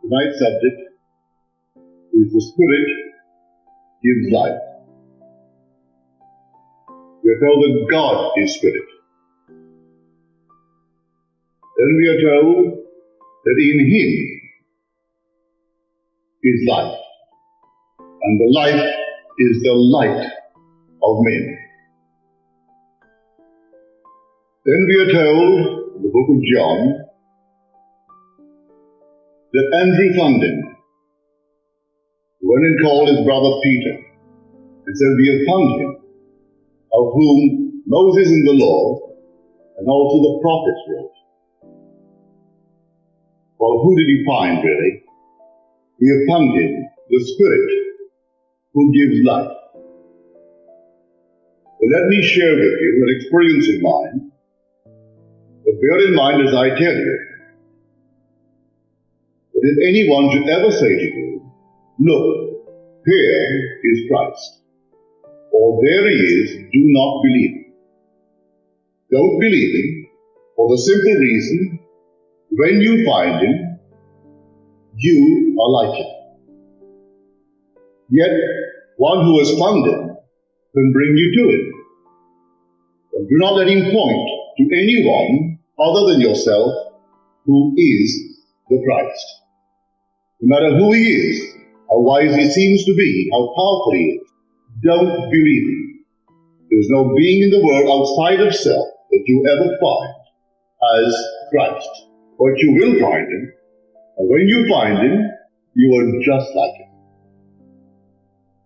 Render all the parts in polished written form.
Tonight's subject is the Spirit gives life. We are told that God is Spirit. Then we are told that in Him is life, and the life is the light of men. Then we are told in the book of John that Andrew found him, went and called his brother Peter, and said, "We have found him, of whom Moses in the law and also the prophets wrote." Well, who did he find, really? We have found him, the Spirit, who gives life. But let me share with you an experience of mine. But bear in mind as I tell you, that if anyone should ever say to you, "Look, here is Christ," or "There he is," do not believe him. Don't believe him for the simple reason, when you find him, you are like him. Yet, one who has found him can bring you to him. But do not let him point to anyone other than yourself who is the Christ. No matter who he is, how wise he seems to be, how powerful he is, don't believe him. There is no being in the world outside of self that you ever find as Christ. But you will find him, and when you find him, you are just like him.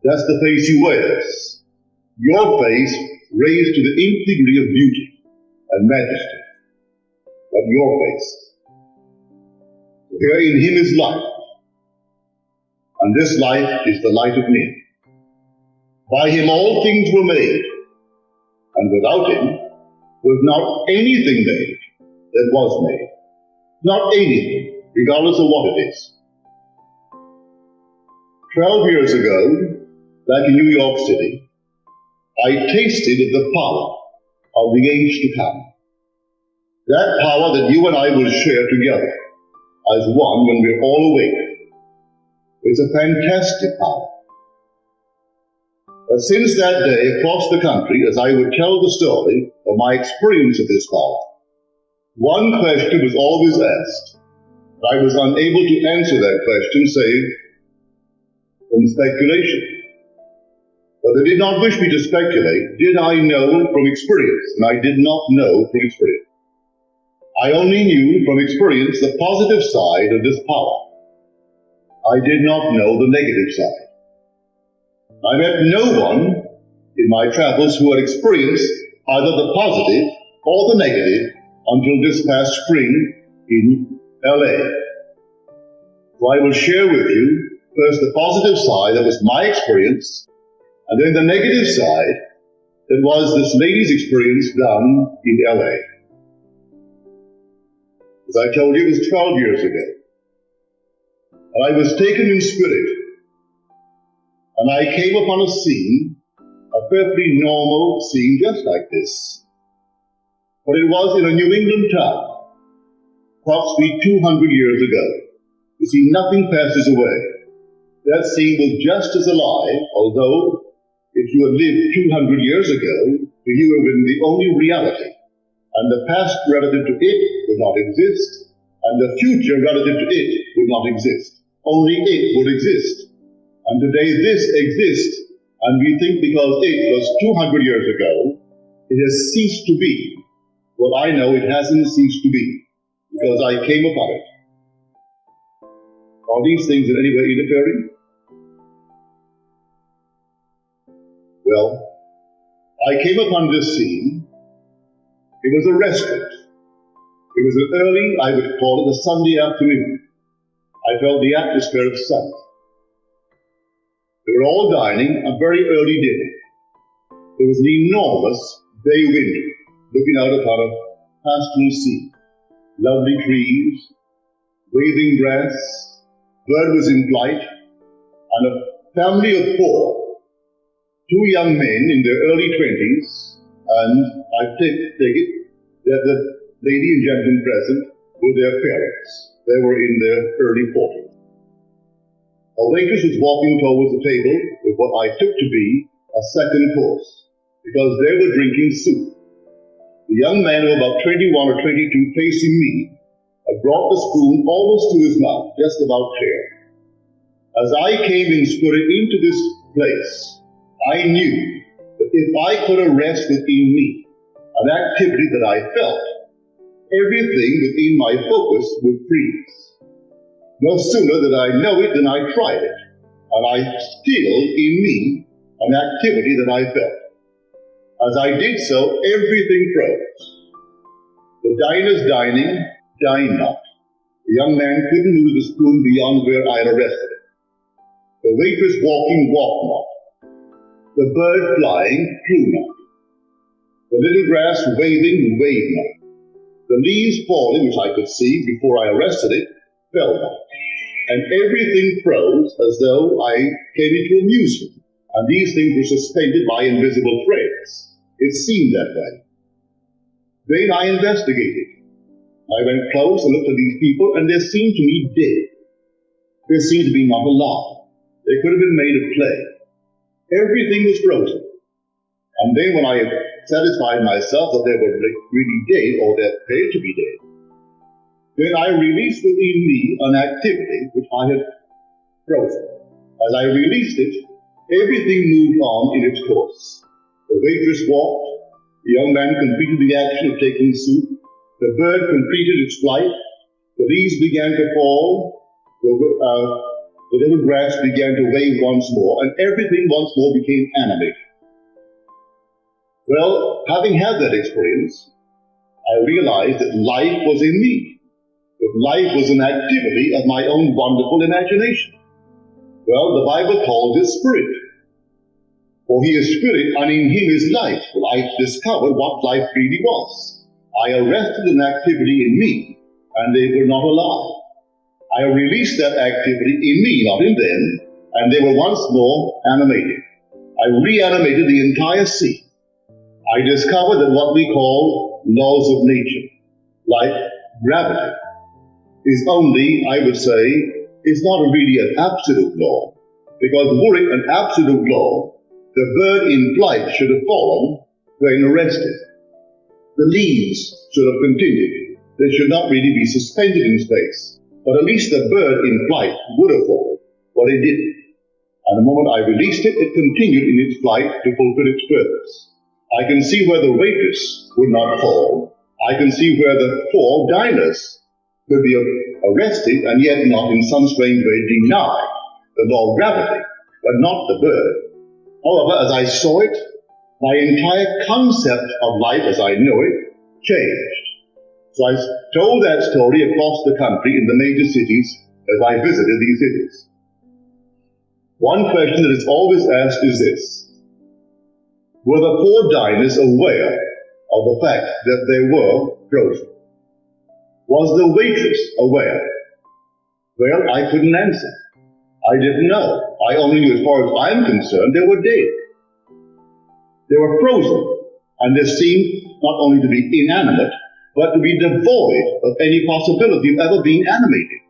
That's the face he wears. Your face raised to the nth degree of beauty and majesty. But your face. Here in him is life, and this life is the light of men. By him all things were made, and without him was not anything made that was made. Not anything, regardless of what it is. 12 years ago, back in New York City, I tasted of the power of the age to come. That power that you and I will share together as one when we're all awake. It's a fantastic power. But since that day, across the country, as I would tell the story of my experience of this power, one question was always asked. I was unable to answer that question save from speculation. But they did not wish me to speculate. Did I know from experience? And I did not know from experience. I only knew from experience the positive side of this power. I did not know the negative side. I met no one in my travels who had experienced either the positive or the negative until this past spring in LA. So I will share with you first the positive side, that was my experience, and then the negative side, that was this lady's experience down in LA. As I told you, it was 12 years ago. And I was taken in spirit, and I came upon a scene, a perfectly normal scene just like this. But it was in a New England town, approximately 200 years ago. You see, nothing passes away. That scene was just as alive, although if you had lived 200 years ago, you would have been the only reality. And the past relative to it would not exist, and the future relative to it would not exist. Only it would exist. And today this exists, and we think because it was 200 years ago, it has ceased to be. Well, I know it hasn't ceased to be, because I came upon it. Are these things in any way interfering? Well, I came upon this scene. It was a restaurant. It was an early, I would call it a Sunday afternoon. I felt the atmosphere of sun. They were all dining a very early dinner. There was an enormous bay window looking out upon a pastoral scene. Lovely trees, waving grass, bird was in flight, and a family of four. Two young men in their early 20s, and I take it that the lady and gentleman present were their parents. They were in their early 40s. A waitress was walking towards the table with what I took to be a second course, because they were drinking soup. The young man of about 21 or 22 facing me had brought the spoon almost to his mouth, just about clear. As I came in spirit into this place, I knew that if I could arrest within me an activity that I felt, everything within my focus would freeze. No sooner did I know it than I tried it, and I stilled in me an activity that I felt. As I did so, everything froze. The diners dining, dined not. The young man couldn't move the spoon beyond where I had arrested it. The waitress walking walked not. The bird flying flew not. The little grass waving waved not. The leaves falling, which I could see before I arrested it, fell not. And everything froze as though I came into amusement, and these things were suspended by invisible threads. It seemed that way. Then I investigated. I went close and looked at these people, and they seemed to me dead. They seemed to be not alive. They could have been made of clay. Everything was frozen. And then when I had satisfied myself that they were really dead, or they appeared to be dead, then I released within me an activity which I had frozen. As I released it, everything moved on in its course. The waitress walked, the young man completed the action of taking soup, the bird completed its flight, the leaves began to fall, the little grass began to wave once more, and everything once more became animated. Well, having had that experience, I realized that life was in me. That life was an activity of my own wonderful imagination. Well, the Bible calls it spirit. For he is spirit, and in him is life. Well, I discovered what life really was. I arrested an activity in me, and they were not alive. I released that activity in me, not in them, and they were once more animated. I reanimated the entire sea. I discovered that what we call laws of nature, like gravity, is only, I would say, is not really an absolute law, because were it an absolute law, the bird in flight should have fallen when arrested. The leaves should have continued. They should not really be suspended in space, but at least the bird in flight would have fallen, but it didn't. And the moment I released it, it continued in its flight to fulfill its purpose. I can see where the waitress would not fall. I can see where the 4 diners could be arrested and yet not in some strange way deny the law of gravity, but not the bird. However, as I saw it, my entire concept of life as I know it changed. So I told that story across the country in the major cities as I visited these cities. One question that is always asked is this: were the 4 diners aware of the fact that they were frozen? Was the waitress aware? Well, I couldn't answer. I didn't know. I only knew, as far as I'm concerned, they were dead. They were frozen, and they seemed not only to be inanimate, but to be devoid of any possibility of ever being animated,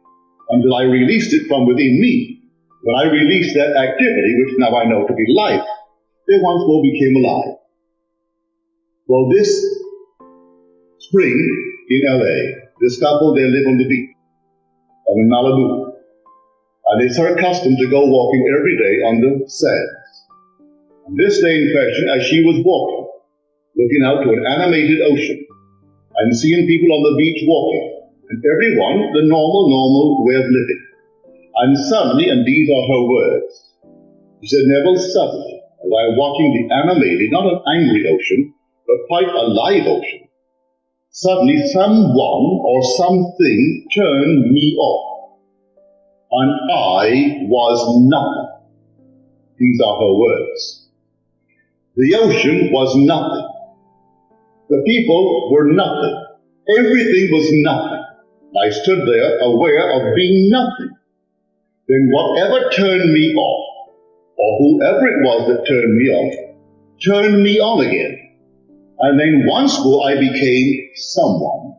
until I released it from within me. When I released that activity, which now I know to be life, they once more became alive. Well, this spring in LA, this couple, they live on the beach, in Malibu. And it's her custom to go walking every day on the sands. And this day in question, as she was walking, looking out to an animated ocean, and seeing people on the beach walking, and everyone the normal way of living. And suddenly, and these are her words, she said, Neville, suddenly, as I am watching the animated, not an angry ocean, but quite a live ocean, suddenly someone or something turned me off, and I was nothing. These are her words. The ocean was nothing. The people were nothing. Everything was nothing. I stood there aware of being nothing. Then whatever turned me off, or whoever it was that turned me off, turned me on again. And then once more I became someone,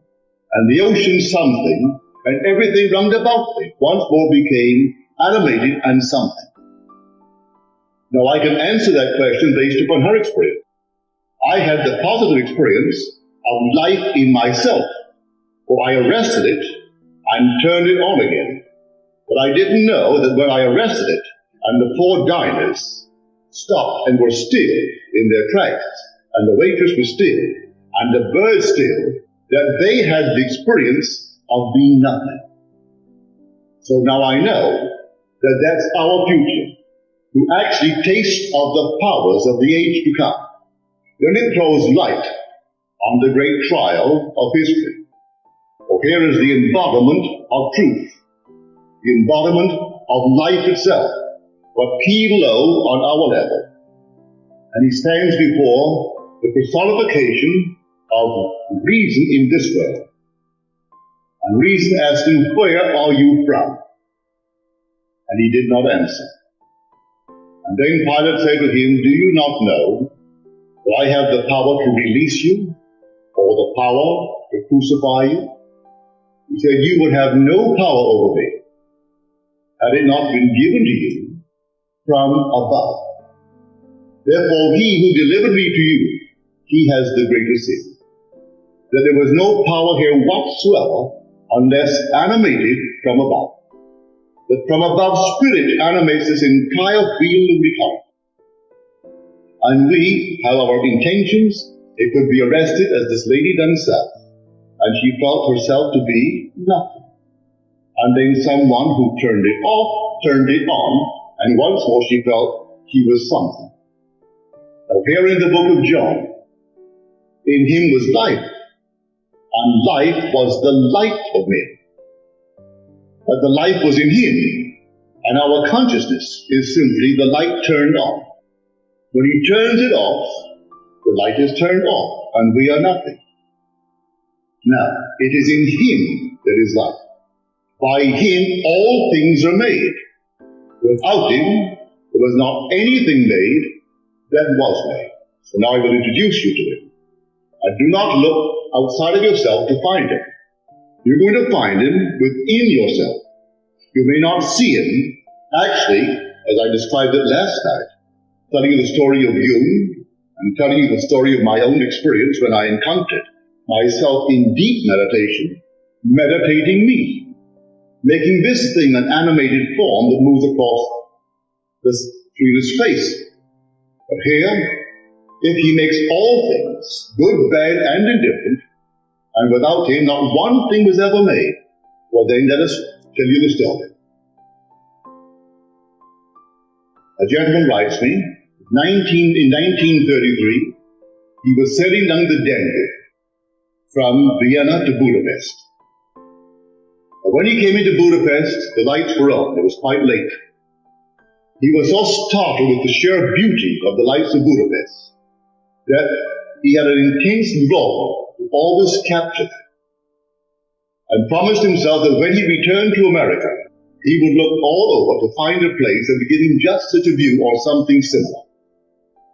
and the ocean something, and everything round about me once more became animated and something. Now I can answer that question based upon her experience. I had the positive experience of life in myself, for I arrested it and turned it on again. But I didn't know that when I arrested it and the 4 diners stopped and were still in their tracks, and the waitress was still, and the bird still, that they had the experience of being nothing. So now I know that that's our future, to actually taste of the powers of the age to come. Then it throws light on the great trial of history. For here is the embodiment of truth, the embodiment of life itself, but peeled low on our level. And he stands before the personification of reason in this world. And reason asked him, "Where are you from?" And he did not answer. And then Pilate said to him, "Do you not know that I have the power to release you, or the power to crucify you?" He said, "You would have no power over me had it not been given to you from above. Therefore he who delivered me to you, he has the greater sin." That there was no power here whatsoever unless animated from above. That from above spirit animates this entire field of recurrence. And we have our intentions. It could be arrested as this lady done south, and she felt herself to be nothing. And then someone who turned it off, turned it on, and once more she felt she was something. Now here in the book of John, in him was life, and life was the light of men. But the life was in him, and our consciousness is simply the light turned on. When he turns it off, the light is turned off, and we are nothing. Now, it is in him that is life. By him all things are made. Without him, there was not anything made that was made. So now I will introduce you to him. And do not look outside of yourself to find him. You're going to find him within yourself. You may not see him, actually, as I described it last night, telling you the story of Jung, and telling you the story of my own experience when I encountered myself in deep meditation, meditating me, making this thing an animated form that moves across through the space. But here, if he makes all things, good, bad, and indifferent, and without him not one thing was ever made, well then let us tell you the story. A gentleman writes me, in 1933, he was sailing down the Danube from Vienna to Budapest. When he came into Budapest, the lights were on. It was quite late. He was so startled with the sheer beauty of the lights of Budapest that he had an intense longing to always capture them, and promised himself that when he returned to America, he would look all over to find a place that would give him just such a view or something similar.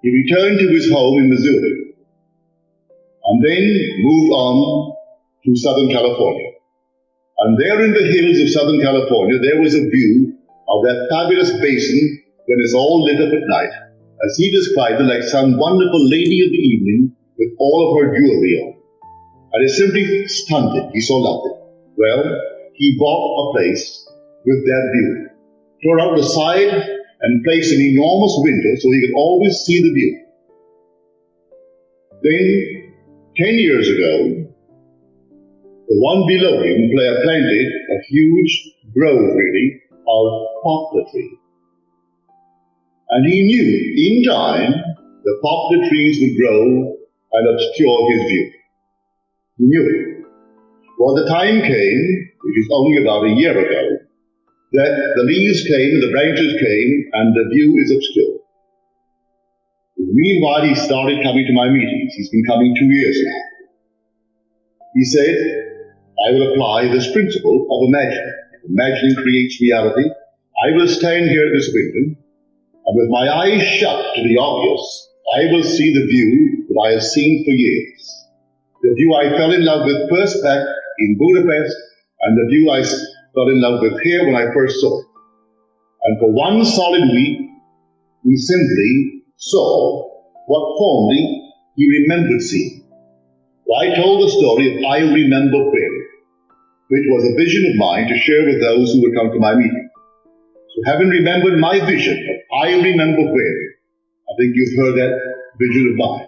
He returned to his home in Missouri, and then moved on to Southern California. And there in the hills of Southern California, there was a view of that fabulous basin when it's all lit up at night, as he described it, like some wonderful lady of the evening with all of her jewelry on. And it simply stunned him. He so loved it. Well, he bought a place with that view, tore out the side and placed an enormous window so he could always see the view. Then, 10 years ago, the one below him planted a huge grove, really, of poplar trees. And he knew, in time, the poplar trees would grow and obscure his view. He knew it. Well, the time came, which is only about a year ago, that the leaves came, the branches came, and the view is obscured. Meanwhile, he started coming to my meetings. He's been coming 2 years now. He said, I will apply this principle of imagining. Imagining creates reality. I will stand here at this window, and with my eyes shut to the obvious, I will see the view that I have seen for years. The view I fell in love with first back in Budapest, and the view I fell in love with here when I first saw it. And for one solid week, he simply saw what formerly he remembered seeing. So I told the story of I Remember When, which was a vision of mine to share with those who would come to my meeting. So having remembered my vision of I Remember When, I think you've heard that vision of mine.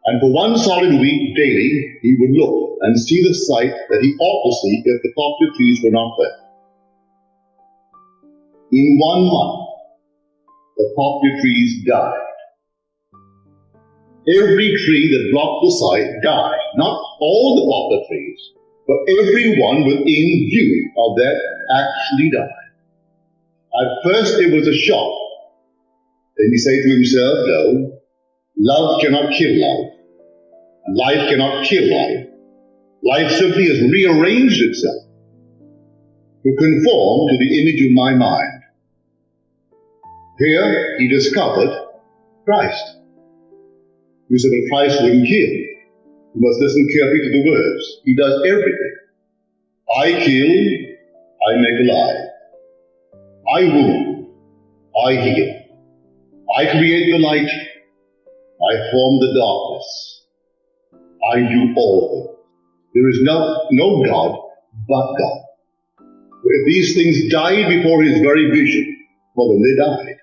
And for one solid week daily, he would look and see the sight that he ought to see if the poplar trees were not there. In 1 month, the poplar trees died. Every tree that blocked the sight died. Not all the poplar trees, but every one within view of that actually died. At first it was a shock. Then he said to himself, no, love cannot kill love, and life cannot kill life. Life simply has rearranged itself to conform to the image of my mind. Here he discovered Christ. You said, but Christ wouldn't kill. You must listen carefully to the words. He does everything. I kill, I make alive. I wound, I heal. I create the light, I form the darkness. I do all things. There is no God but God. If these things died before his very vision, well then they died.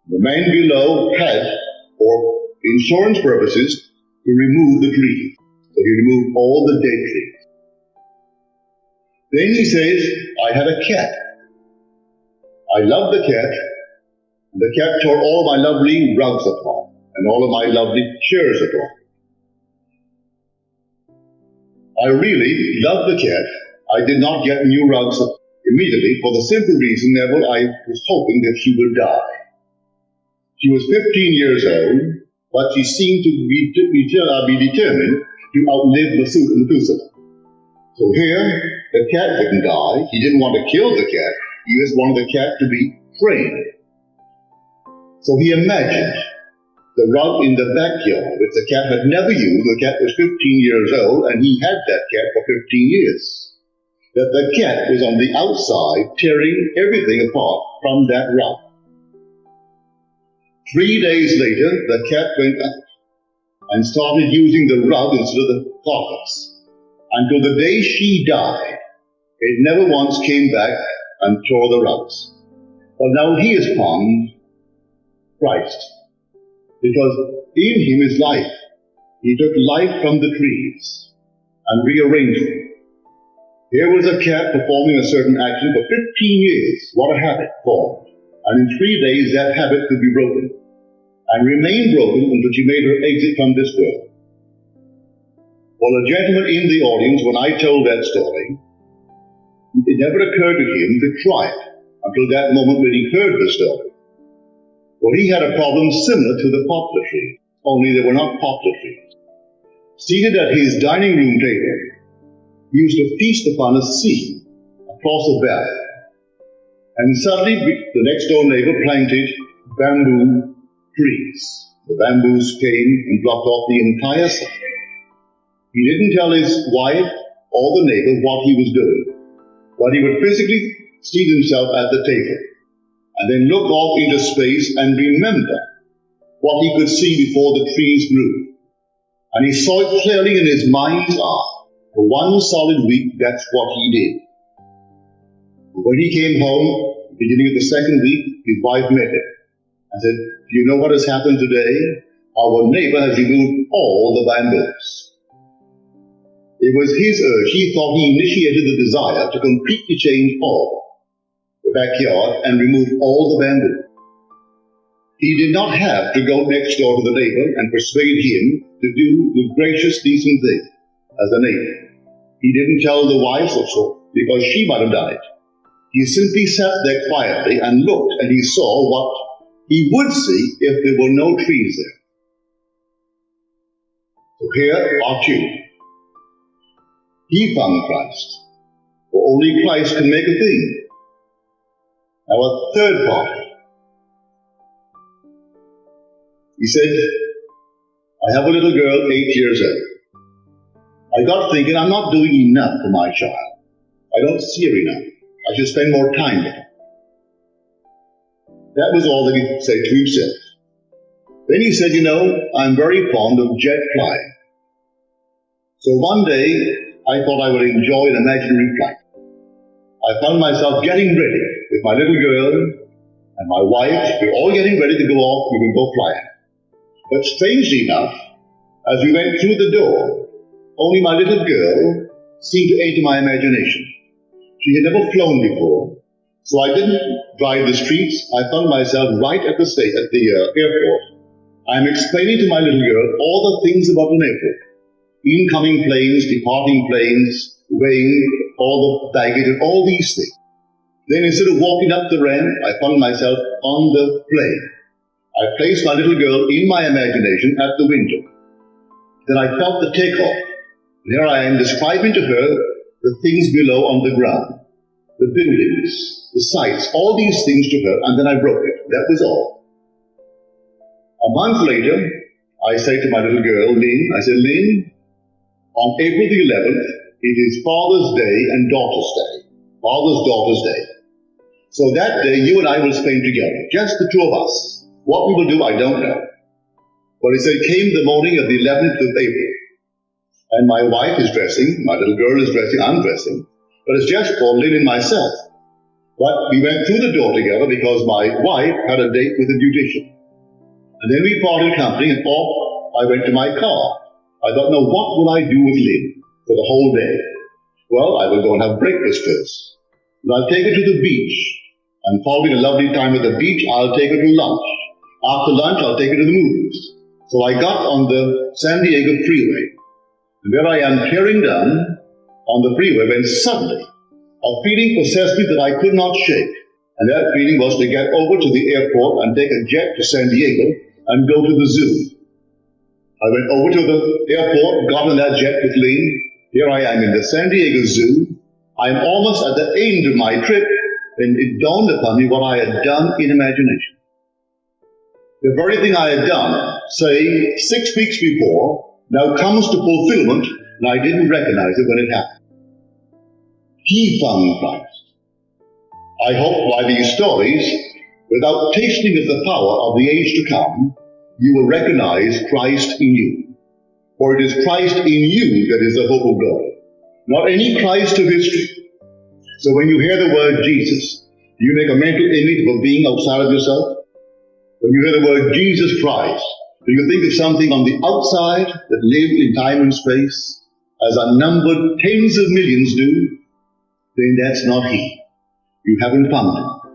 The man below had, for insurance purposes, to remove the trees. So he removed all the dead trees. Then he says, I had a cat. I loved the cat. The cat tore all my lovely rugs apart, and all of my lovely chairs apart. I really loved the cat. I did not get new rugs immediately for the simple reason, Neville, I was hoping that she would die. She was 15 years old, but she seemed to be determined to outlive Methuselah. So here, the cat didn't die. He didn't want to kill the cat. He just wanted the cat to be trained. So he imagined the rug in the backyard, which the cat had never used. The cat was 15 years old, and he had that cat for 15 years. That the cat was on the outside, tearing everything apart from that rug. 3 days later, the cat went up and started using the rug instead of the carpets. Until the day she died, it never once came back and tore the rugs. But now he has found Christ, because in him is life. He took life from the trees and rearranged them. Here was a cat performing a certain action for 15 years. What a habit formed. And in 3 days that habit could be broken, and remain broken until she made her exit from this world. Well, a gentleman in the audience, when I told that story, it never occurred to him to try it until that moment when he heard the story. Well, he had a problem similar to the poplar tree, only they were not poplar trees. Seated at his dining room table, he used to feast upon a sea across a valley. And suddenly, the next door neighbor planted bamboo trees. The bamboos came and blocked off the entire side. He didn't tell his wife or the neighbor what he was doing, but he would physically seat himself at the table and then look off into space and remember what he could see before the trees grew. And he saw it clearly in his mind's eye. For one solid week, that's what he did. When he came home, beginning of the second week, his wife met him and said, do you know what has happened today? Our neighbor has removed all the bamboos. It was his urge. He thought he initiated the desire to completely change all the backyard and remove all the bamboo. He did not have to go next door to the neighbor and persuade him to do the gracious, decent thing as a neighbor. He didn't tell the wife also, because she might have done it. He simply sat there quietly and looked, and he saw what he would see if there were no trees there. So here are two. He found Christ, for only Christ can make a thing. Now a third party. He said, I have a little girl, 8 years old. I got thinking, I'm not doing enough for my child. I don't see her enough. I should spend more time with her. That was all that he said to himself. Then he said, I'm very fond of jet flying. So one day, I thought I would enjoy an imaginary flight. I found myself getting ready with my little girl and my wife. We were all getting ready to go off. We would go flying. But strangely enough, as we went through the door, only my little girl seemed to enter my imagination. She had never flown before, so I didn't drive the streets. I found myself right at the airport. I'm explaining to my little girl all the things about an airport. Incoming planes, departing planes, weighing all the baggage and all these things. Then instead of walking up the ramp, I found myself on the plane. I placed my little girl in my imagination at the window. Then I felt the takeoff. And here I am describing to her the things below on the ground, the buildings, the sights, all these things to her, and then I broke it. That was all. A month later, I say to my little girl, Lynn, Lynn, on April the 11th, it is Father's Day and Daughter's Day. Daughter's Day. So that day, you and I will spend together, just the two of us. What we will do, I don't know. But it said, came the morning of the 11th of April. And my wife is dressing, my little girl is dressing, I'm dressing. But it's just for Lynn and myself. But we went through the door together because my wife had a date with a beautician. And then we parted company and off I went to my car. I thought, now what will I do with Lynn for the whole day? Well, I will go and have breakfast first. And I'll take her to the beach. And following a lovely time at the beach, I'll take her to lunch. After lunch, I'll take her to the movies. So I got on the San Diego freeway. And there I am tearing down on the freeway when suddenly a feeling possessed me that I could not shake. And that feeling was to get over to the airport and take a jet to San Diego and go to the zoo. I went over to the airport, got on that jet with Lynn. Here I am in the San Diego Zoo. I'm almost at the end of my trip, and it dawned upon me what I had done in imagination. The very thing I had done, say, 6 weeks before, now comes to fulfillment, and I didn't recognize it when it happened. He found Christ. I hope by these stories, without tasting of the power of the age to come, you will recognize Christ in you. For it is Christ in you that is the hope of glory, not any Christ of history. So when you hear the word Jesus, do you make a mental image of a being outside of yourself? When you hear the word Jesus Christ, do you think of something on the outside that lived in time and space, as unnumbered tens of millions do? Then that's not He. You haven't found Him.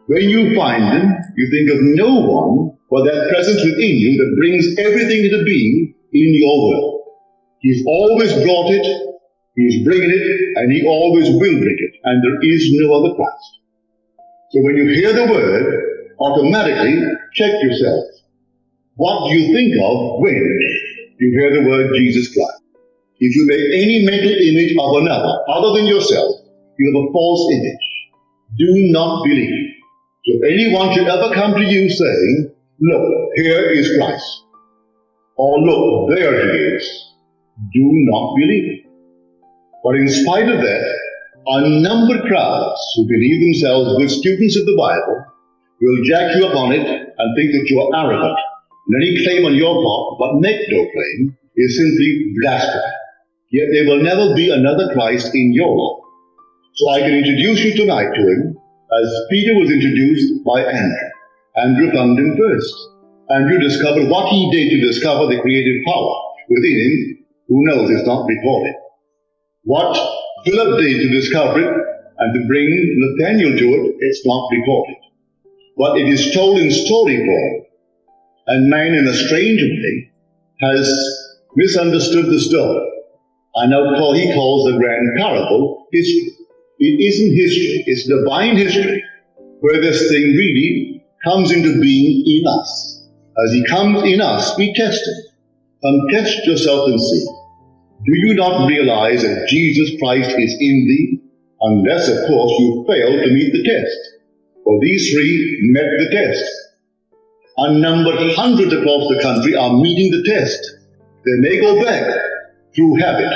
When you find Him, you think of no one but that presence within you that brings everything into being in your world. He's always brought it, He's bringing it, and He always will bring it, and there is no other Christ. So when you hear the word, automatically check yourself. What do you think of when you hear the word Jesus Christ? If you make any mental image of another, other than yourself, you have a false image. Do not believe. So if anyone should ever come to you saying, look, here is Christ, or look, there He is, do not believe it. But in spite of that, unnumbered crowds who believe themselves good students of the Bible will jack you up on it and think that you are arrogant. And any claim on your part, but make no claim, is simply blasphemy. Yet there will never be another Christ in your life. So I can introduce you tonight to Him as Peter was introduced by Andrew. Andrew found Him first. Andrew discovered what he did to discover the creative power within him. Who knows, it's not recorded. What Philip did to discover it and to bring Nathaniel to it, it's not recorded. But it is told in story form. And man, in a strange way, has misunderstood the story. And now he calls the grand parable history. It isn't history, it's divine history, where this thing really comes into being in us. As He comes in us, we test Him. Come test yourself and see. Do you not realize that Jesus Christ is in thee? Unless, of course, you fail to meet the test. For these three met the test. Unnumbered hundreds across the country are meeting the test. They may go back through habit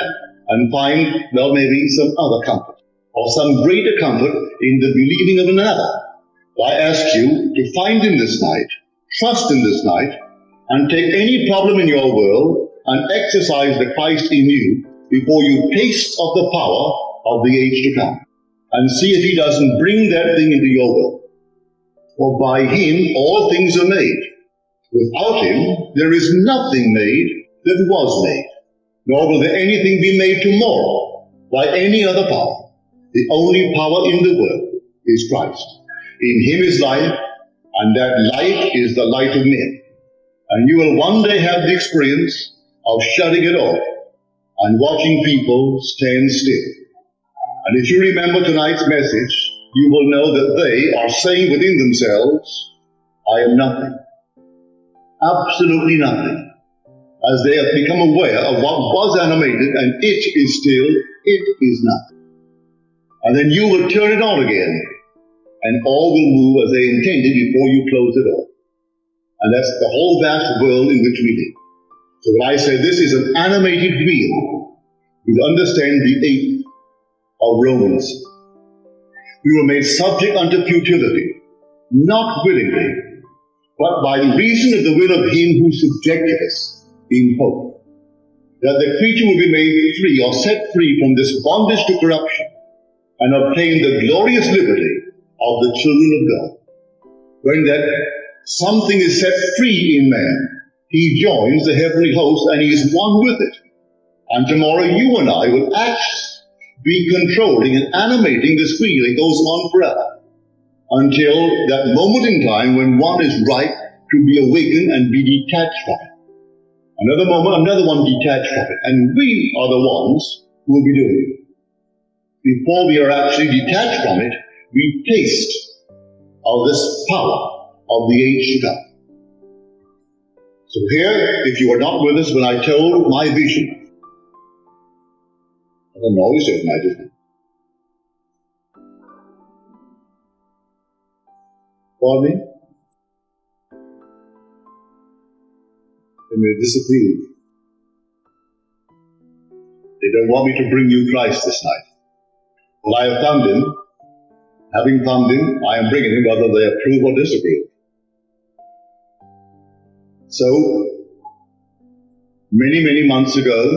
and find, well, maybe some other comfort, or some greater comfort in the believing of another. I ask you to find Him this night, trust Him this night, and take any problem in your world and exercise the Christ in you before you taste of the power of the age to come. And see if He doesn't bring that thing into your world. For by Him all things are made. Without Him there is nothing made that was made, nor will there anything be made tomorrow by any other power. The only power in the world is Christ. In Him is life, and that light is the light of men. And you will one day have the experience of shutting it off and watching people stand still. And if you remember tonight's message, you will know that they are saying within themselves, I am nothing. Absolutely nothing. As they have become aware of what was animated, and it is nothing. And then you will turn it on again, and all will move as they intended before you close it off. And that's the whole vast world in which we live. So when I say this is an animated wheel, you understand the 8th of Romans. We were made subject unto futility, not willingly, but by reason of the will of Him who subjected us in hope, that the creature will be made free or set free from this bondage to corruption and obtain the glorious liberty of the children of God. When that something is set free in man, he joins the heavenly host and he is one with it. And tomorrow you and I will actually be controlling and animating this wheel. It goes on forever until that moment in time when one is ripe to be awakened and be detached from it. Another moment, another one detached from it. And we are the ones who will be doing it. Before we are actually detached from it, we taste of this power of the age to come. So here, if you were not with us when I told my vision, I don't know, you said my vision. For me? They may disapprove. They don't want me to bring you Christ this night. Well, I have found Him. Having found Him, I am bringing Him whether they approve or disapprove. So, many months ago,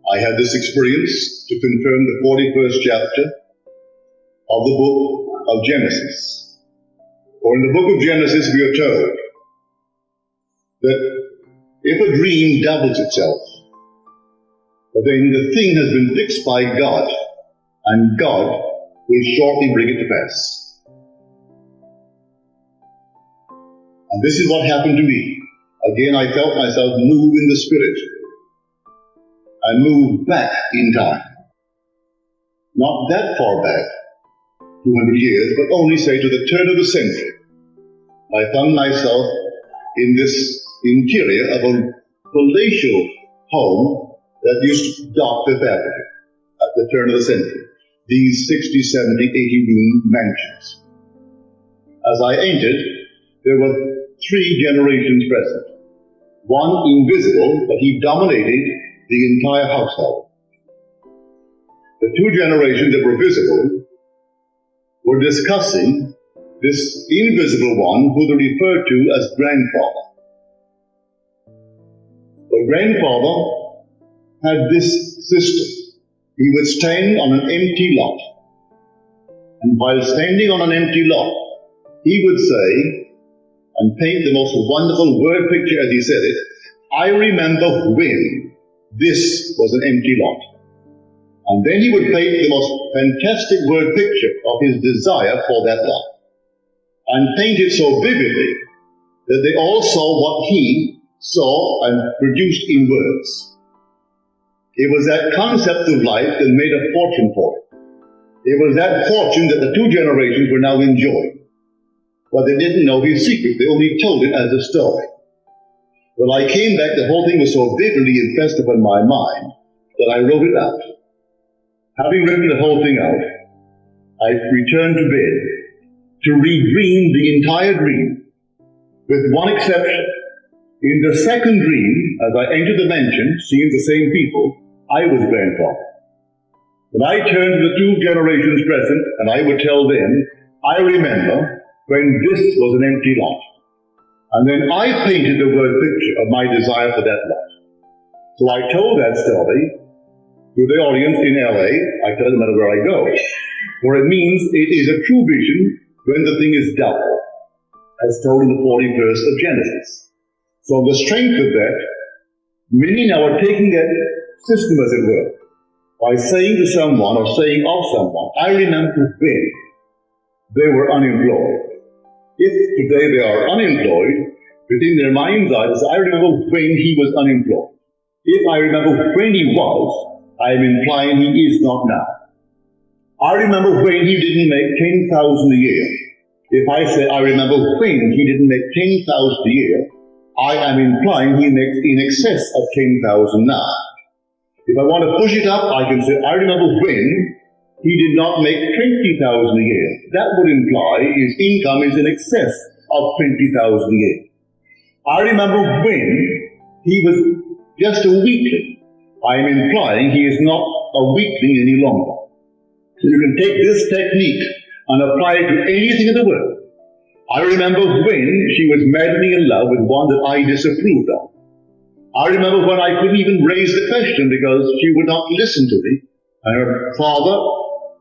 I had this experience to confirm the 41st chapter of the book of Genesis. For in the book of Genesis we are told that if a dream doubles itself, then the thing has been fixed by God, and God will shortly bring it to pass. And this is what happened to me. Again, I felt myself move in the Spirit and move back in time. Not that far back, 200 years, but only say to the turn of the century. I found myself in this interior of a palatial home that used to dot Fifth Avenue at the turn of the century. These 60, 70, 80-room mansions. As I entered, there were 3 generations present. One invisible, but he dominated the entire household. The 2 generations that were visible were discussing this invisible one who they referred to as grandfather. The grandfather had this system. He would stand on an empty lot. And while standing on an empty lot, he would say, and paint the most wonderful word picture as he said it, I remember when this was an empty lot. And then he would paint the most fantastic word picture of his desire for that lot. And paint it so vividly that they all saw what he saw and produced in words. It was that concept of life that made a fortune for him. It was that fortune that the 2 generations were now enjoying. But they didn't know his secret. They only told it as a story. When I came back, the whole thing was so vividly impressed upon my mind that I wrote it out. Having written the whole thing out, I returned to bed to re-dream the entire dream, with one exception. In the second dream, as I entered the mansion, seeing the same people, I was grandfather. When I turned to the 2 generations present, and I would tell them, I remember when this was an empty lot. And then I painted the word picture of my desire for that lot. So I told that story to the audience in LA. I tell them no matter where I go. For it means it is a true vision when the thing is double, as told in the 14th verse of Genesis. So on the strength of that, many now are taking that system, as it were, by saying to someone or saying of someone, I remember when they were unemployed. If today they are unemployed, within their mind's eye, I remember when he was unemployed. If I remember when he was, I am implying he is not now. I remember when he didn't make 10,000 a year. If I say I remember when he didn't make 10,000 a year, I am implying he makes in excess of 10,000 now. If I want to push it up, I can say I remember when he did not make 20,000 a year. That would imply his income is in excess of 20,000 a year. I remember when he was just a weakling. I am implying he is not a weakling any longer. So you can take this technique and apply it to anything in the world. I remember when she was madly in love with one that I disapproved of. I remember when I couldn't even raise the question because she would not listen to me. And her father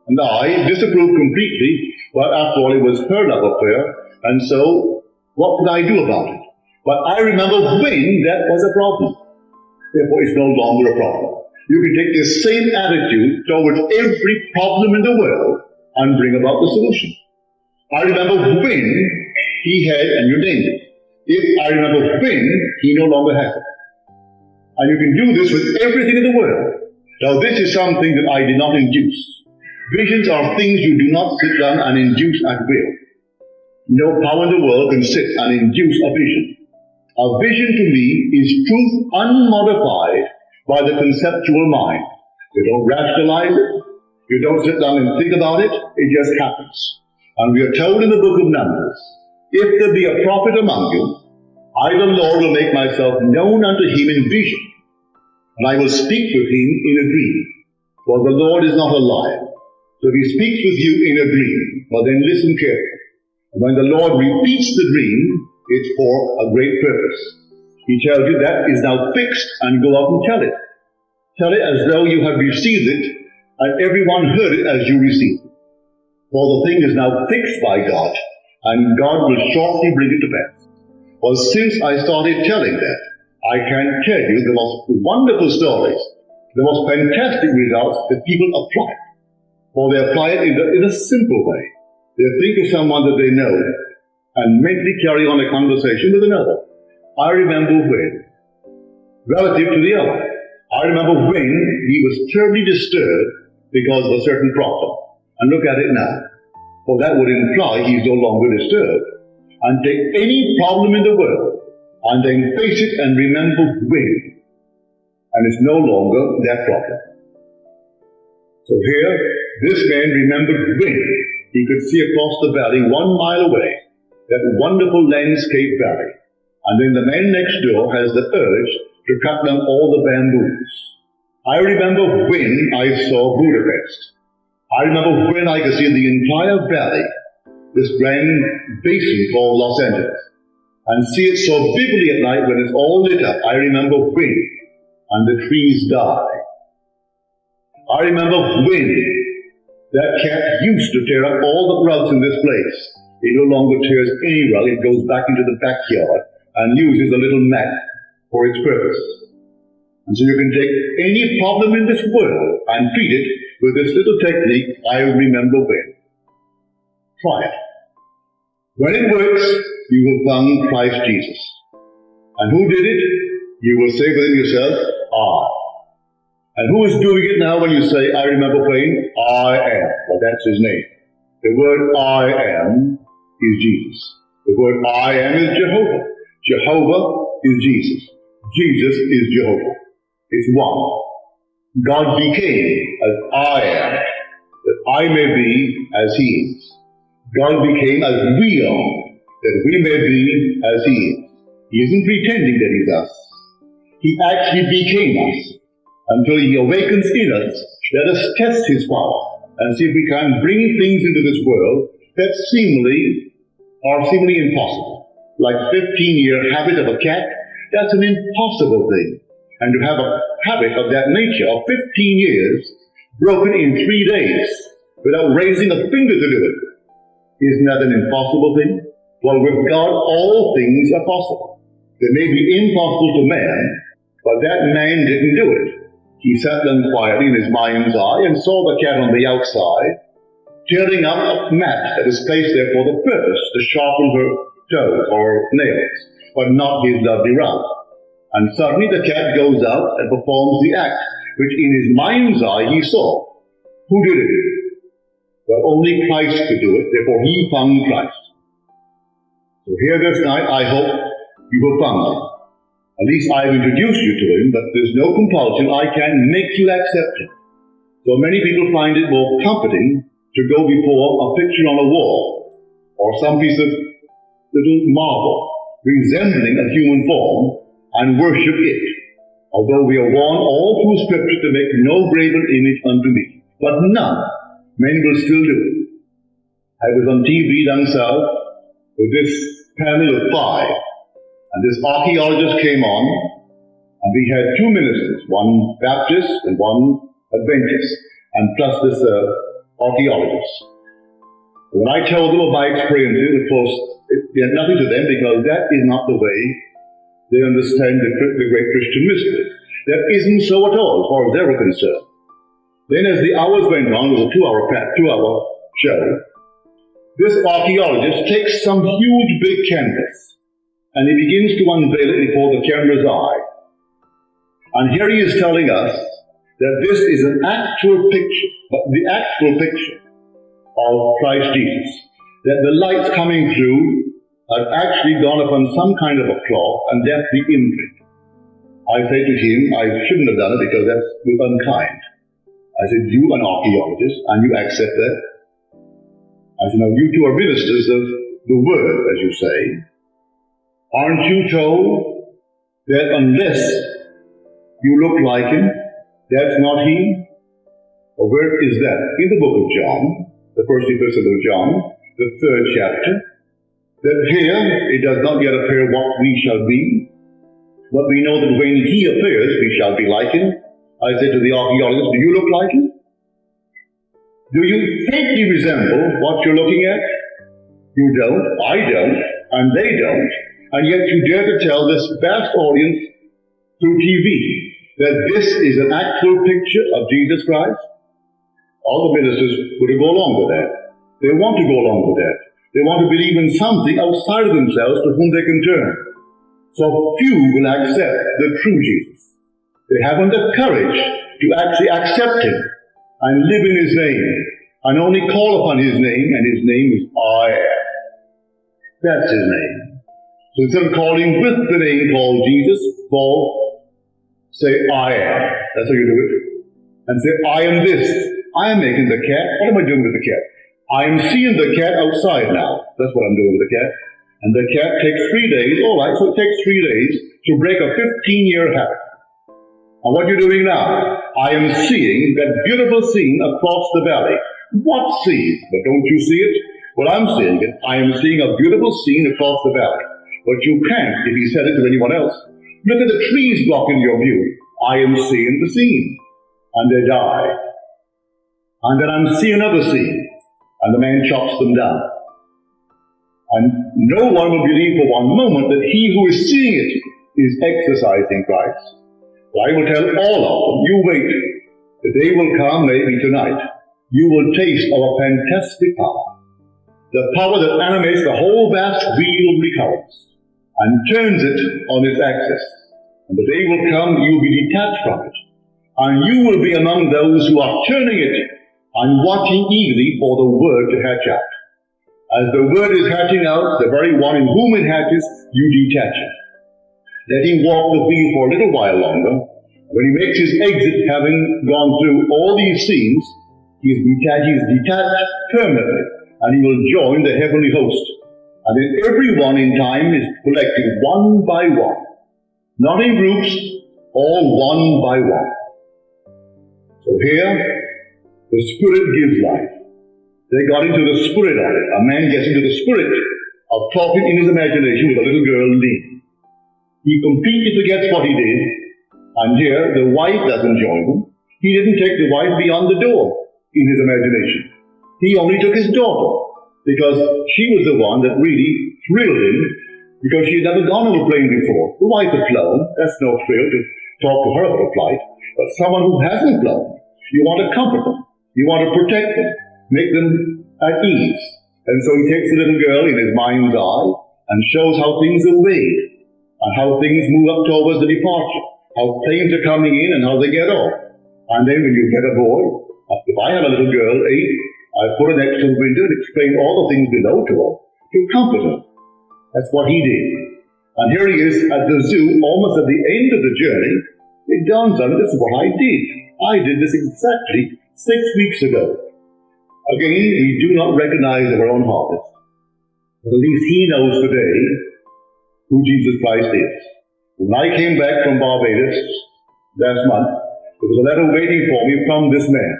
and I disapproved completely. Well, after all, it was her love affair. And so, what could I do about it? But I remember when that was a problem. Therefore, it's no longer a problem. You can take this same attitude towards every problem in the world and bring about the solution. I remember when he had, and you named it. If I remember when he no longer has it. And you can do this with everything in the world. Now, this is something that I did not induce. Visions are things you do not sit down and induce at will. No power in the world can sit and induce a vision. A vision to me is truth unmodified by the conceptual mind. You don't rationalize it. You don't sit down and think about it. It just happens. And we are told in the book of Numbers, if there be a prophet among you, I, the Lord, will make myself known unto him in vision, and I will speak with him in a dream. For the Lord is not a liar. So if he speaks with you in a dream, well then listen carefully. And when the Lord repeats the dream, it's for a great purpose. He tells you that is now fixed, and go out and tell it. Tell it as though you have received it, and everyone heard it as you received it. For the thing is now fixed by God, and God will shortly bring it to pass. Well, since I started telling that, I can tell you the most wonderful stories, the most fantastic results that people apply. For they apply it in a simple way. They think of someone that they know and mentally carry on a conversation with another. I remember when, relative to the other. I remember when he was terribly disturbed because of a certain problem. And look at it now. Well, that would imply he's no longer disturbed. And take any problem in the world and then face it and remember when. And it's no longer that problem. So here, this man remembered when he could see across the valley 1 mile away, that wonderful landscape valley. And then the man next door has the urge to cut down all the bamboos. I remember when I saw Budapest. I remember when I could see the entire valley, this grand basin called Los Angeles, and see it so vividly at night when it's all lit up. I remember when, and the trees die. I remember when that cat used to tear up all the rugs in this place. It no longer tears any rug. It goes back into the backyard and uses a little mat for its purpose. And so you can take any problem in this world and treat it with this little technique, I remember when. Try it. When it works, you will find Christ Jesus. And who did it? You will say within yourself, I. And who is doing it now when you say, I remember when? I am. Well, that's his name. The word I am is Jesus. The word I am is Jehovah. Jehovah is Jesus. Jesus is Jehovah. It's one. God became as I am, that I may be as he is. God became as we are, that we may be as he is. He isn't pretending that he's us. He actually became us. Until he awakens in us, let us test his power and see if we can bring things into this world that seemingly are seemingly impossible. Like 15-year habit of a cat, that's an impossible thing. And to have a habit of that nature of 15 years broken in 3 days without raising a finger to do it, isn't that an impossible thing? Well, with God, all things are possible. They may be impossible to man, but that man didn't do it. He sat down quietly in his mind's eye and saw the cat on the outside, tearing up a mat that was placed there for the purpose to sharpen her toes or nails, but not his lovely rug. And suddenly the cat goes out and performs the act, which in his mind's eye he saw. Who did it? Well, only Christ could do it, therefore he found Christ. So here this night, I hope you have found him. At least I've introduced you to him, but there's no compulsion. I can make you accept him. So many people find it more comforting to go before a picture on a wall, or some piece of little marble resembling a human form, and worship it, although we are warned all through Scripture to make no graven image unto me. But none. Men will still do it. I was on TV down south with this panel of 5, and this archaeologist came on, and we had 2 ministers, one Baptist and one Adventist, and plus this archaeologist. When I told them of my experiences, of course, it meant nothing to them, because that is not the way they understand the great Christian mystery. That isn't so at all, as far as they were concerned. Then as the hours went on, it was a 2-hour show, this archaeologist takes some huge big canvas, and he begins to unveil it before the camera's eye. And here he is telling us that this is an actual picture, the actual picture of Christ Jesus. That the lights coming through have actually gone upon some kind of a cloth and left the imprint. I say to him, I shouldn't have done it because that's unkind. I said, you an archaeologist, and you accept that? I said, now you two are ministers of the word, as you say. Aren't you told that unless you look like him, that's not he? Well, where is that? In the book of John, the first epistle of John, the 3rd chapter. That here it does not yet appear what we shall be, but we know that when he appears, we shall be like him. I said to the archaeologist, do you look like him? Do you faintly resemble what you're looking at? You don't, I don't, and they don't, and yet you dare to tell this vast audience through TV that this is an actual picture of Jesus Christ? All the ministers would go along with that. They want to go along with that. They want to believe in something outside of themselves to whom they can turn. So few will accept the true Jesus. They haven't the courage to actually accept him and live in his name and only call upon his name, and his name is I am. That's his name. So instead of calling with the name called Jesus, Paul, say I am. That's how you do it. And say I am this. I am making the cat. What am I doing with the cat? I am seeing the cat outside now. That's what I'm doing with the cat. And the cat takes 3 days. All right, so it takes 3 days to break a 15-year habit. And what you're doing now, I am seeing that beautiful scene across the valley. What scene? But don't you see it? Well, I'm seeing it. I am seeing a beautiful scene across the valley. But you can't if you said it to anyone else. Look at the trees blocking your view. I am seeing the scene. And they die. And then I'm seeing another scene. And the man chops them down. And no one will believe for one moment that he who is seeing it is exercising Christ. But I will tell all of them, you wait. The day will come, maybe tonight. You will taste of a fantastic power. The power that animates the whole vast wheel of recurrence and turns it on its axis. And the day will come, you will be detached from it. And you will be among those who are turning it and watching eagerly for the word to hatch out. As the word is hatching out, the very one in whom it hatches, you detach it. Let him walk the wheel for a little while longer. When he makes his exit, having gone through all these scenes, he is detached permanently, and he will join the heavenly host. And then everyone in time is collected one by one, not in groups, all one by one. So here, the Spirit gives life. They got into the spirit of it. A man gets into the spirit of talking in his imagination with a little girl, Lee. He completely forgets what he did, and here the wife doesn't join him. He didn't take the wife beyond the door in his imagination. He only took his daughter, because she was the one that really thrilled him, because she had never gone on a plane before. The wife had flown, that's no thrill to talk to her about a flight, but someone who hasn't flown, you want to comfort them, you want to protect them, make them at ease. And so he takes the little girl in his mind's eye and shows how things are weighed, and how things move up towards the departure, how planes are coming in and how they get off. And then when you get aboard, if I had a little girl, 8, I'd put her next to the window and explain all the things below to her, to comfort her. That's what he did. And here he is at the zoo, almost at the end of the journey. It dawns on him, this is what I did. I did this exactly 6 weeks ago. Again, we do not recognize our own harvest. But at least he knows today who Jesus Christ is. When I came back from Barbados last month, there was a letter waiting for me from this man.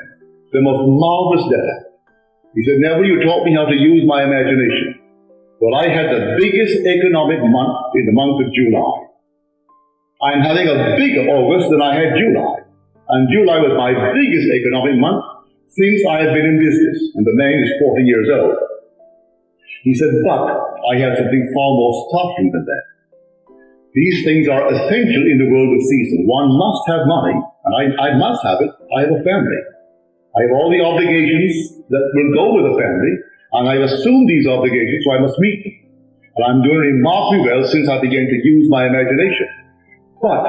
The most marvelous letter. He said, Neville, you taught me how to use my imagination. Well, I had the biggest economic month in the month of July. I'm having a bigger August than I had July. And July was my biggest economic month since I have been in business. And the man is 40 years old. He said, but I have something far more startling than that. These things are essential in the world of season. One must have money, and I must have it. I have a family. I have all the obligations that will go with a family, and I've assumed these obligations, so I must meet them. And I'm doing remarkably well since I began to use my imagination. But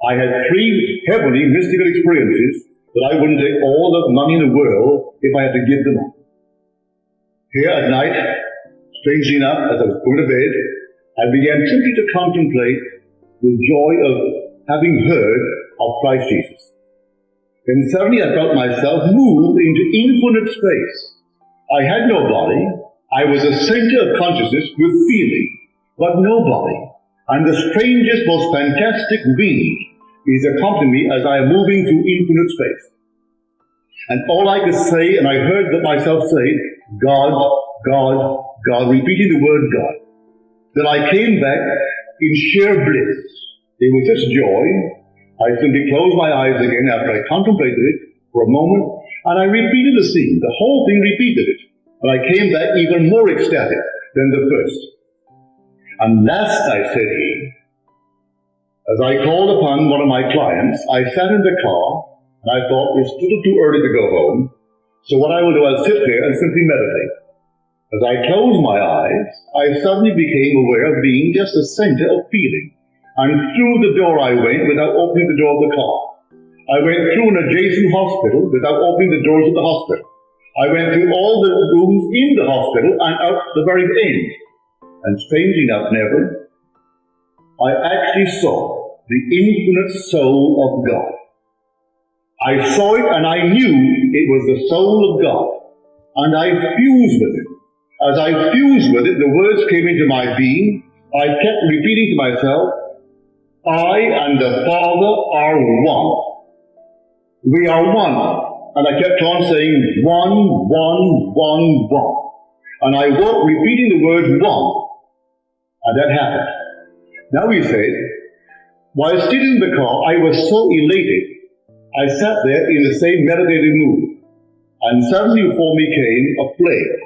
I had 3 heavenly mystical experiences that I wouldn't take all the money in the world if I had to give them up. Here at night, strangely enough, as I was going to bed, I began simply to contemplate the joy of having heard of Christ Jesus. Then suddenly I felt myself move into infinite space. I had no body. I was a center of consciousness with feeling, but no body. And the strangest, most fantastic being is accompanying me as I am moving through infinite space. And all I could say, and I heard myself say, God, God, God, repeating the word God. That I came back in sheer bliss. It was such joy. I simply closed my eyes again after I contemplated it for a moment, and I repeated the scene. The whole thing repeated it. And I came back even more ecstatic than the first. And last night, said he, as I called upon one of my clients, I sat in the car, and I thought it's a little too early to go home, so what I will do, I'll sit there and simply meditate. As I closed my eyes, I suddenly became aware of being just a center of feeling. And through the door I went without opening the door of the car. I went through an adjacent hospital without opening the doors of the hospital. I went through all the rooms in the hospital and out the very end. And strangely enough, Neville, I actually saw the infinite soul of God. I saw it and I knew it was the soul of God. And I fused with it. As I fused with it, the words came into my being. I kept repeating to myself, I and the Father are one. We are one. And I kept on saying, one, one, one, one. And I woke repeating the word one. And that happened. Now he said, while sitting in the car, I was so elated. I sat there in the same meditative mood. And suddenly before me came a flame,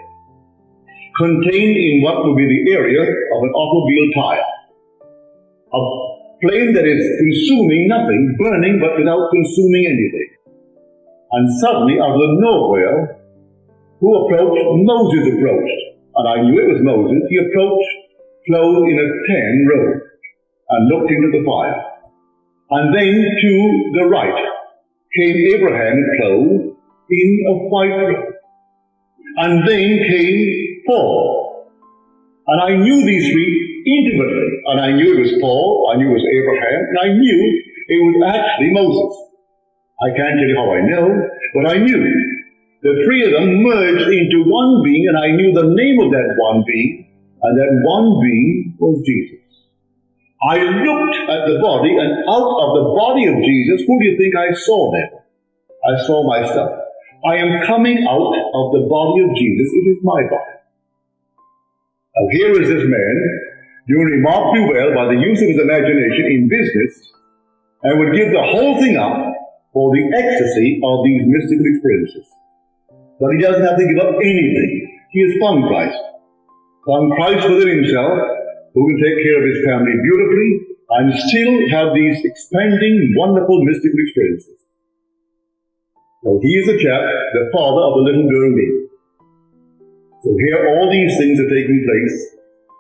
contained in what would be the area of an automobile tire. A flame that is consuming nothing, burning but without consuming anything. And suddenly, out of nowhere, who approached? Moses approached. And I knew it was Moses. He approached, clothed in a tan robe, and looked into the fire. And then to the right came Abraham, clothed in a white robe. And then came Paul. And I knew these 3 intimately. And I knew it was Paul, I knew it was Abraham, and I knew it was actually Moses. I can't tell you how I know, but I knew. The 3 of them merged into one being, and I knew the name of that one being, and that one being was Jesus. I looked at the body, and out of the body of Jesus, who do you think I saw there? I saw myself. I am coming out of the body of Jesus. It is my body. Now here is this man doing remarkably well by the use of his imagination in business, and would give the whole thing up for the ecstasy of these mystical experiences. But he doesn't have to give up anything. He has found Christ within himself, who can take care of his family beautifully and still have these expanding, wonderful mystical experiences. So he is the chap, the father of the little girl Mary. So here all these things are taking place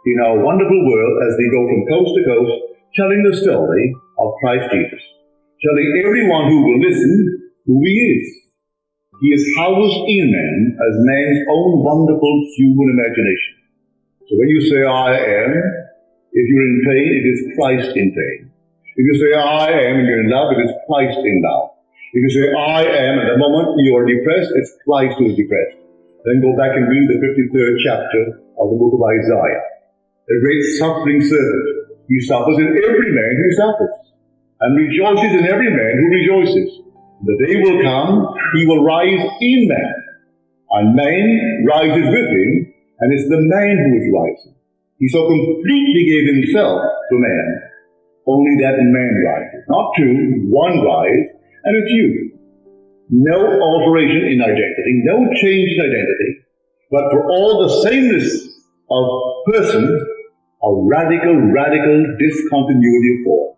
in our wonderful world as we go from coast to coast, telling the story of Christ Jesus, telling everyone who will listen who he is. He is housed in man as man's own wonderful human imagination. So when you say, I am, if you're in pain, it is Christ in pain. If you say, I am, and you're in love, it is Christ in love. If you say, I am, at the moment you are depressed, it's Christ who is depressed. Then go back and read the 53rd chapter of the book of Isaiah. The great suffering servant. He suffers in every man who suffers, and rejoices in every man who rejoices. The day will come, he will rise in man, and man rises with him, and it's the man who is rising. He so completely gave himself to man, only that man rises. Not two, one rise, and it's you. No alteration in identity, no change in identity, but for all the sameness of person, a radical discontinuity of form.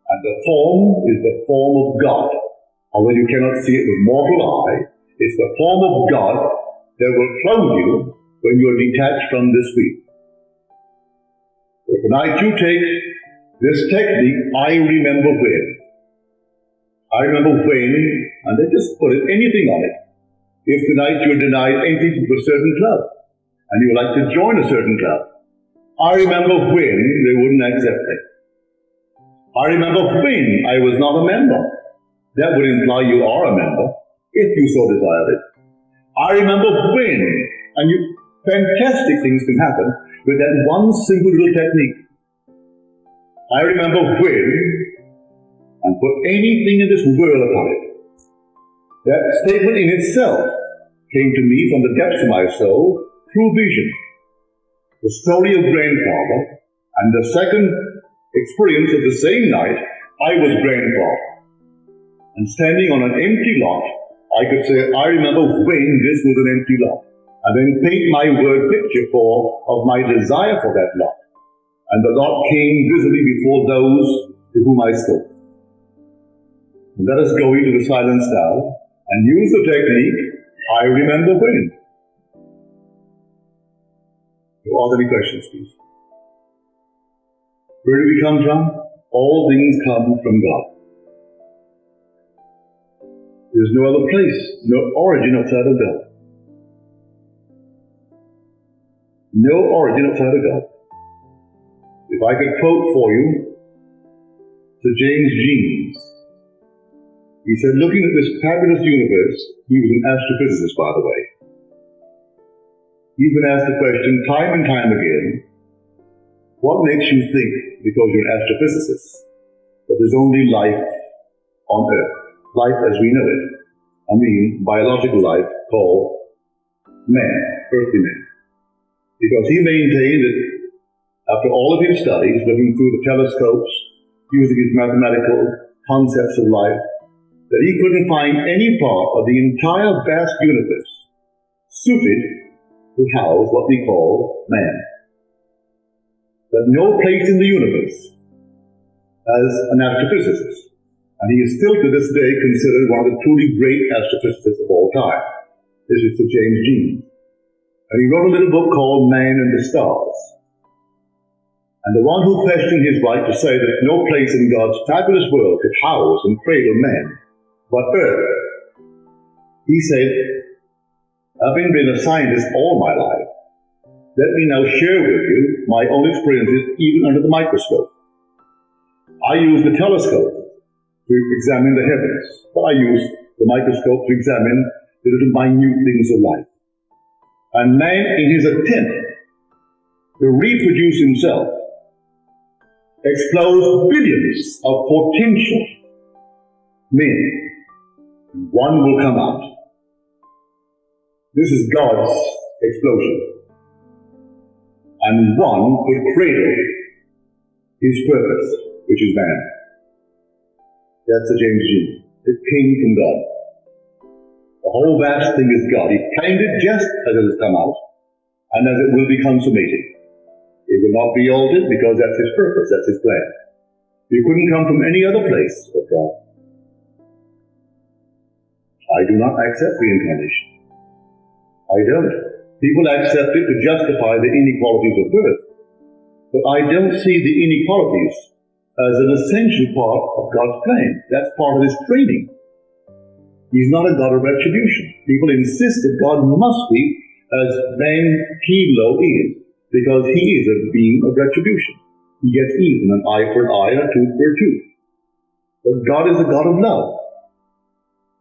And the form is the form of God. Although you cannot see it with mortal eye, it's the form of God that will clothe you when you are detached from this being. So tonight you take this technique, I remember when. I remember when, and then just put anything on it. If tonight you're denied entry to a certain club, and you would like to join a certain club, I remember when they wouldn't accept me. I remember when I was not a member. That would imply you are a member, if you so desired it. I remember when, and fantastic things can happen with that one simple little technique. I remember when, and put anything in this world upon it. That statement in itself came to me from the depths of my soul through vision. The story of grandfather, and the second experience of the same night, I was grandfather. And standing on an empty lot, I could say, I remember when this was an empty lot, and then paint my word picture of my desire for that lot. And the lot came visibly before those to whom I spoke. And let us go into the silence now and use the technique, I remember when. Are there any questions, please? Where do we come from? All things come from God. There's no other place, no origin outside of God. No origin outside of God. If I could quote for you Sir James Jeans, he said, looking at this fabulous universe, he was an astrophysicist, by the way. He's been asked the question time and time again, what makes you think, because you're an astrophysicist, that there's only life on Earth? Life as we know it. I mean, biological life called man, earthly man. Because he maintained that after all of his studies, looking through the telescopes, using his mathematical concepts of life, that he couldn't find any part of the entire vast universe suited to house what we call man. That no place in the universe as an astrophysicist. And he is still to this day considered one of the truly great astrophysicists of all time. This is Sir James Jeans. And he wrote a little book called Man and the Stars. And the one who questioned his right to say that no place in God's fabulous world could house and cradle man but Earth, he said, having been a scientist all my life, let me now share with you my own experiences even under the microscope. I use the telescope to examine the heavens, but I use the microscope to examine the little minute things of life. And man, in his attempt to reproduce himself, explodes billions of potential men. One will come out. This is God's explosion. and one could cradle his purpose, which is man. That's the James Gene. It came from God. The whole vast thing is God. He planned it just as it has come out, and as it will be consummated. It will not be altered because that's his purpose, that's his plan. It couldn't come from any other place but God. I do not accept reincarnation. I don't. People accept it to justify the inequalities of birth. But I don't see the inequalities as an essential part of God's plan. That's part of his training. He's not a God of retribution. People insist that God must be as man Kilo is, because he is a being of retribution. He gets even, an eye for an eye and a tooth for a tooth. But God is a God of love.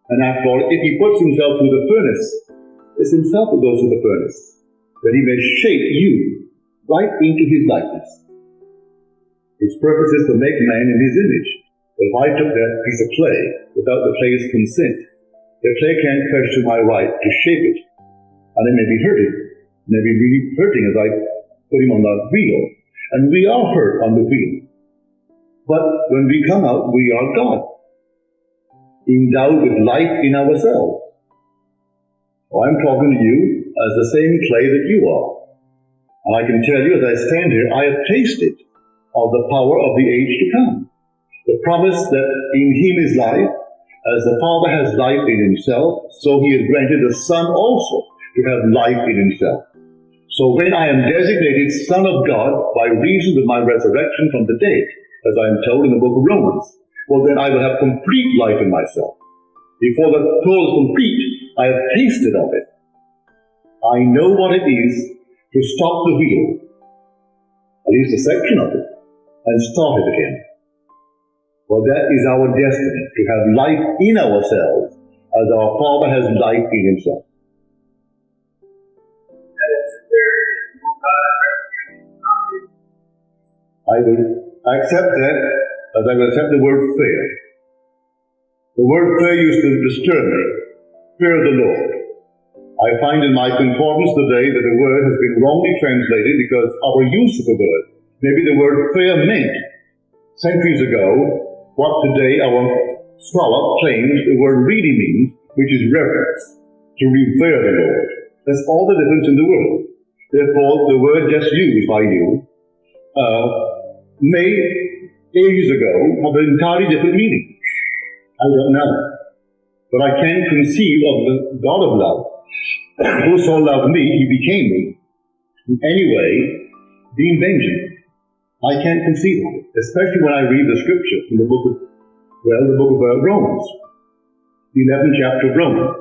And after all, if he puts himself through the furnace, it's himself who goes through the furnace, that he may shape you right into his likeness. His purpose is to make man in his image. But if I took that piece of clay without the clay's consent, the clay can't question my right to shape it. And it may be hurting. It may be really hurting as I put him on the wheel. And we are hurt on the wheel. But when we come out, we are God, endowed with life in ourselves. I'm talking to you as the same clay that you are. And I can tell you, as I stand here, I have tasted of the power of the age to come. The promise that in him is life, as the Father has life in himself, so he has granted the Son also to have life in himself. So when I am designated Son of God by reason of my resurrection from the dead, as I am told in the book of Romans, well then I will have complete life in myself. Before the whole is complete, I have tasted of it. I know what it is to stop the wheel, at least a section of it, and start it again. Well, that is our destiny, to have life in ourselves as our Father has life in himself. I will accept that as I will accept the word fear. The word fear used to disturb me. Fear of the Lord. I find in my concordance today that the word has been wrongly translated because our use of the word. Maybe the word fear meant, centuries ago, what today our scholar claims the word really means, which is reverence, to revere the Lord. That's all the difference in the world. Therefore, the word just used by you may, ages ago, have an entirely different meaning. I don't know. But I can conceive of the God of love, who so loved me, he became me. In any way, being vengeance. I can't conceive of it, especially when I read the scripture from the book of Romans, the 11th chapter of Romans.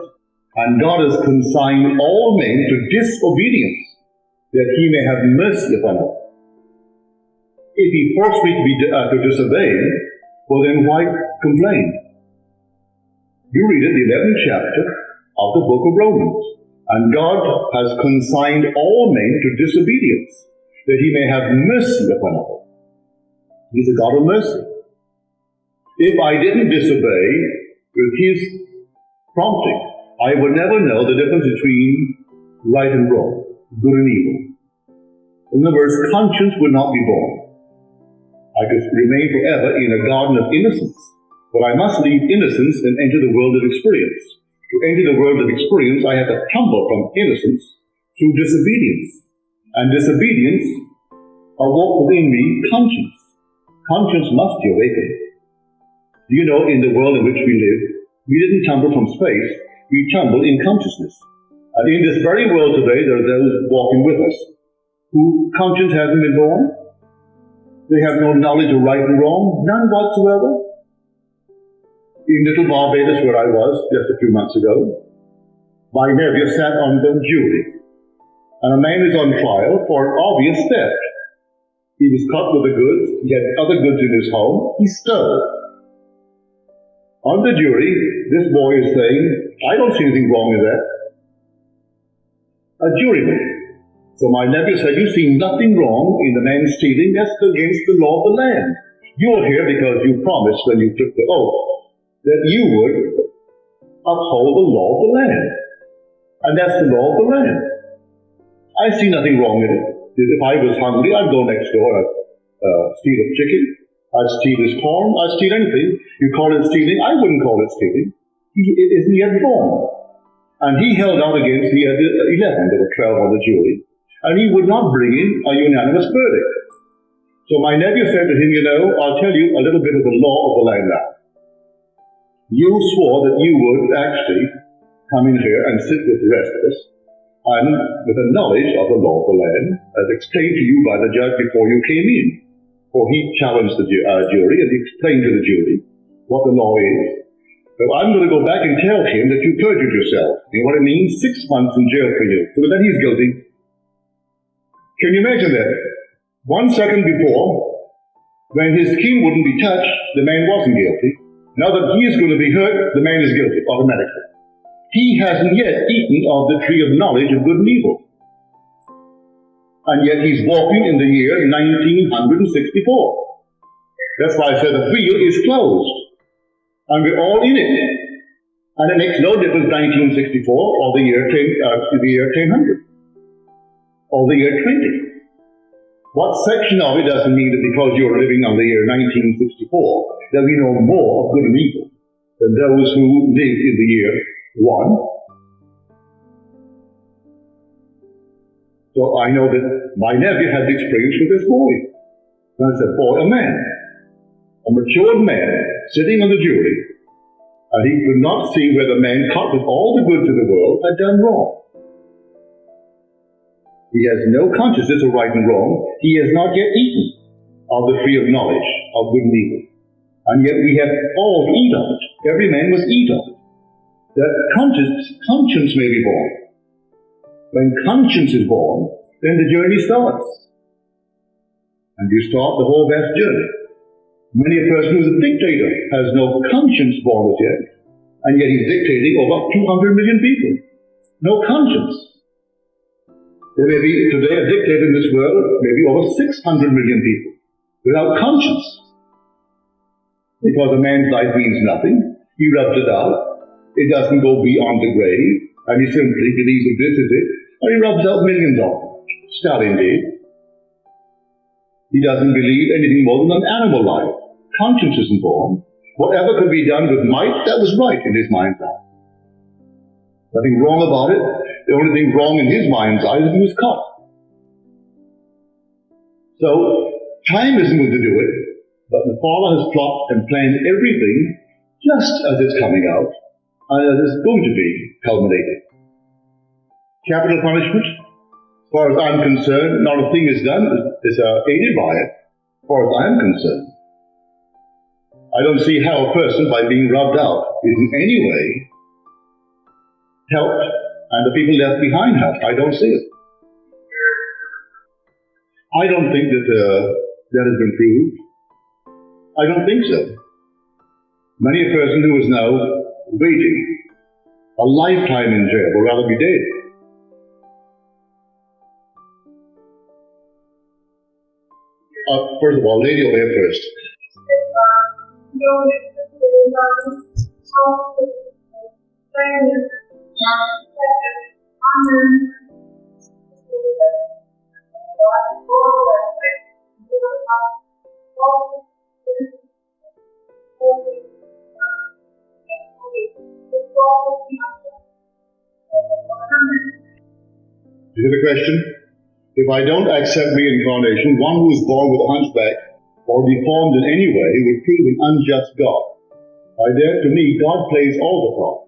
And God has consigned all men to disobedience, that he may have mercy upon us. If he forced me to disobey, well then why complain? You read it, the 11th chapter of the book of Romans. And God has consigned all men to disobedience, that he may have mercy upon us. He's a God of mercy. If I didn't disobey with his prompting, I would never know the difference between right and wrong, good and evil. In other words, conscience would not be born. I could remain forever in a garden of innocence, but I must leave innocence and enter the world of experience. To enter the world of experience, I have to tumble from innocence to disobedience. And disobedience awoke within me conscience. Conscience must be awakened. Do you know, in the world in which we live, we didn't tumble from space, we tumbled in consciousness. And in this very world today, there are those walking with us whose conscience hasn't been born. They have no knowledge of right and wrong, none whatsoever. In little Barbados, where I was just a few months ago, my nephew sat on the jury, and a man is on trial for an obvious theft. He was caught with the goods, he had other goods in his home, he stole. On the jury, this boy is saying, I don't see anything wrong with that. A juryman. So my nephew said, you see nothing wrong in the man stealing, that's against the law of the land. You're here because you promised when you took the oath that you would uphold the law of the land. And that's the law of the land. I see nothing wrong in it. If I was hungry, I'd go next door, I'd steal a chicken, I'd steal his corn, I'd steal anything. You call it stealing, I wouldn't call it stealing. It isn't yet born. And he held out against the other 11, there were 12 on the jury, and he would not bring in a unanimous verdict. So my nephew said to him, you know, I'll tell you a little bit of the law of the land now. You swore that you would actually come in here and sit with the rest of us, and with a knowledge of the law of the land, as explained to you by the judge before you came in. For he challenged the jury, and he explained to the jury what the law is. So I'm going to go back and tell him that you perjured yourself. You know what it means? 6 months in jail for you. So that he's guilty. Can you imagine that? 1 second before, when his skin wouldn't be touched, the man wasn't guilty. Now that he is going to be hurt, the man is guilty automatically. He hasn't yet eaten of the tree of knowledge of good and evil. And yet he's walking in the year 1964. That's why I said the wheel is closed. And we're all in it. And it makes no difference 1964 or the year 1000 or the year 20. What section of it doesn't mean that because you're living on the year 1964 that we know more of good and evil than those who lived in the year 1. So I know that my nephew had the experience with this boy. And I said, boy, a man, a matured man, sitting on the jury, and he could not see where the man caught with all the goods of the world had done wrong. He has no consciousness of right and wrong. He has not yet eaten of the tree of knowledge of good and evil. And yet we have all to eat of it. Every man must eat of it. That conscience may be born. When conscience is born, then the journey starts. And you start the whole vast journey. Many a person who is a dictator has no conscience born as yet, and yet he's dictating over 200 million people. No conscience. There may be today a dictator in this world, maybe over 600 million people, without conscience. Because a man's life means nothing. He rubs it out. It doesn't go beyond the grave, and he simply believes that this is it, and he rubs out millions of them. Stalin did. He doesn't believe anything more than an animal life. Conscience isn't born. Whatever could be done with might, that was right in his mind's eye. Nothing wrong about it. The only thing wrong in his mind's eye is that he was caught. So, time isn't going to do it, but the Father has plotted and planned everything just as it's coming out, and as it's going to be culminated. Capital punishment, as far as I'm concerned, not a thing is done, is aided by it, as far as I'm concerned. I don't see how a person, by being rubbed out, is in any way helped, and the people left behind helped. I don't see it. I don't think that that has been proved. I don't think so. Many a person who is now waiting a lifetime in jail will rather be dead. First of all, lady over here first. You hear the question? If I don't accept reincarnation, one who is born with a hunchback or deformed in any way would prove an unjust God. By that, to me, God plays all the parts.